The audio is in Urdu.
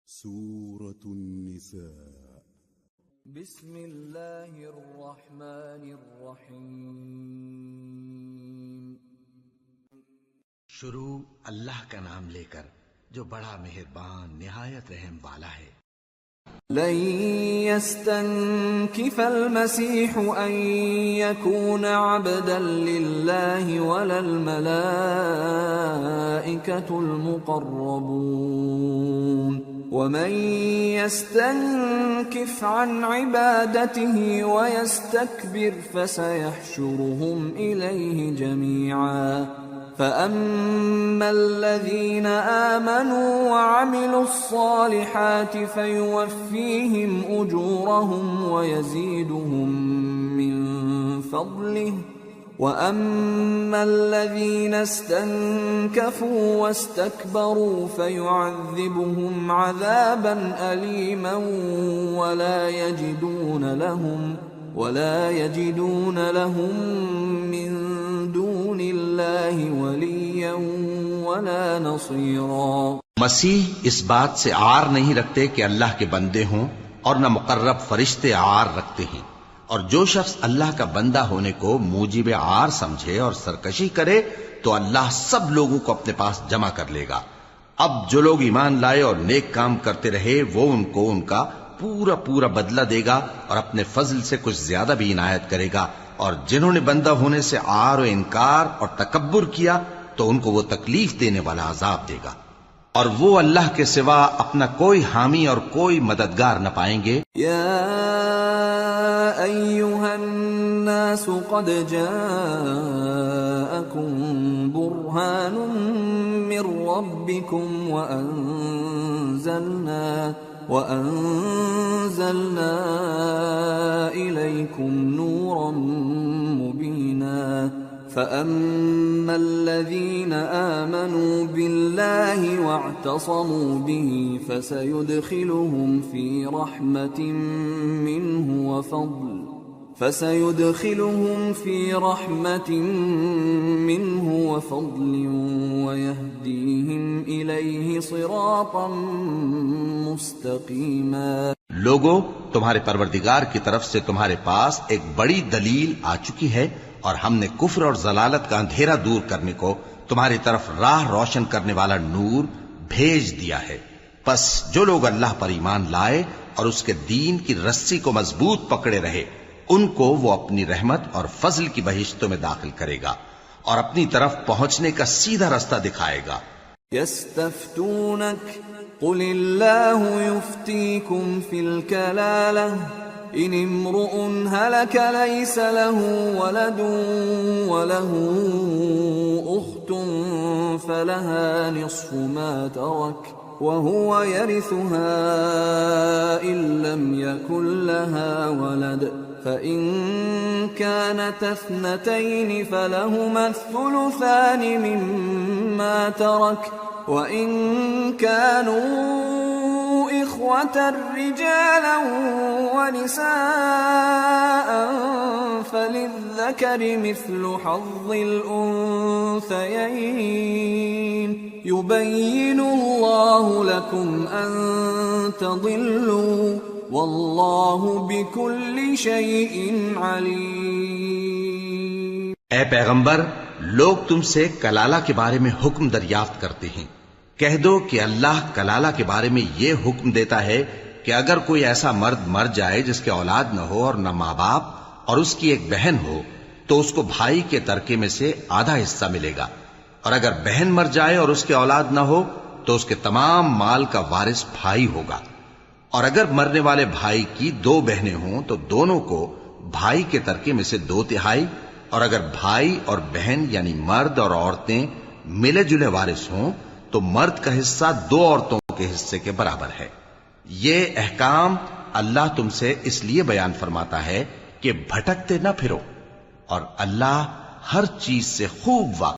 سورة النساء بسم اللہ الرحمن الرحیم شروع اللہ کا نام لے کر جو بڑا مہربان نہایت رحم والا ہے۔ لن يستنكف المسيح أن يكون عبدا لله ولا الملائكة المقربون ومن يستنكف عن عبادته ويستكبر فسيحشرهم إليه جميعا فأما الذين آمنوا وعملوا الصالحات فيوفيهم أجورهم ويزيدهم من فضله وأما الذين استنكفوا واستكبروا فيعذبهم عذابا أليما ولا يجدون لهم من دون اللہ ولیا ولا نصیرا۔ مسیح اس بات سے عار نہیں رکھتے کہ اللہ کے بندے ہوں اور نہ مقرب فرشتے عار رکھتے ہیں، اور جو شخص اللہ کا بندہ ہونے کو موجب عار سمجھے اور سرکشی کرے تو اللہ سب لوگوں کو اپنے پاس جمع کر لے گا۔ اب جو لوگ ایمان لائے اور نیک کام کرتے رہے وہ ان کو ان کا پورا بدلہ دے گا اور اپنے فضل سے کچھ زیادہ بھی عنایت کرے گا، اور جنہوں نے بندہ ہونے سے عار و انکار اور تکبر کیا تو ان کو وہ تکلیف دینے والا عذاب دے گا، اور وہ اللہ کے سوا اپنا کوئی حامی اور کوئی مددگار نہ پائیں گے۔ یا ایھا الناس قد جاءکم برہان من ربکم وَأَنزَلْنَا إِلَيْكُمْ نُورًا مُبِينًا فَأَمَّا الَّذِينَ آمَنُوا بِاللَّهِ وَاعْتَصَمُوا بِهِ فَسَيُدْخِلُهُمْ فِي رَحْمَةٍ مِّنْهُ وَفَضْلٍ وَيَهْدِيهِمْ إِلَيْهِ صِرَاطًا مُسْتَقِيمًا۔ لوگو، تمہارے پروردگار کی طرف سے تمہارے پاس ایک بڑی دلیل آ چکی ہے، اور ہم نے کفر اور ضلالت کا اندھیرا دور کرنے کو تمہاری طرف راہ روشن کرنے والا نور بھیج دیا ہے۔ پس جو لوگ اللہ پر ایمان لائے اور اس کے دین کی رسی کو مضبوط پکڑے رہے ان کو وہ اپنی رحمت اور فضل کی بہشتوں میں داخل کرے گا اور اپنی طرف پہنچنے کا سیدھا رستہ دکھائے گا۔ یستفتونک قل اللہ یفتیکم فی الکلالہ ان امرؤ هلك ليس له ولد وله اخت فلها نصف ما ترك وهو يرثها ان لم يكن لها ولد فإن كانت اثنتين فلهما الثلثان مما ترك وإن كانوا إخوة رجالا ونساء فللذكر مثل حظ الأنثيين يبين الله لكم أن تضلوا واللہ بکل شیء علیم۔ اے پیغمبر، لوگ تم سے کلالہ کے بارے میں حکم دریافت کرتے ہیں، کہہ دو کہ اللہ کلالہ کے بارے میں یہ حکم دیتا ہے کہ اگر کوئی ایسا مرد مر جائے جس کے اولاد نہ ہو اور نہ ماں باپ اور اس کی ایک بہن ہو تو اس کو بھائی کے ترکے میں سے آدھا حصہ ملے گا، اور اگر بہن مر جائے اور اس کے اولاد نہ ہو تو اس کے تمام مال کا وارث بھائی ہوگا، اور اگر مرنے والے بھائی کی دو بہنیں ہوں تو دونوں کو بھائی کے ترکے میں سے 2/3، اور اگر بھائی اور بہن یعنی مرد اور عورتیں ملے جلے وارث ہوں تو مرد کا حصہ 2 عورتوں کے حصے کے برابر ہے۔ یہ احکام اللہ تم سے اس لیے بیان فرماتا ہے کہ بھٹکتے نہ پھرو، اور اللہ ہر چیز سے خوب واقف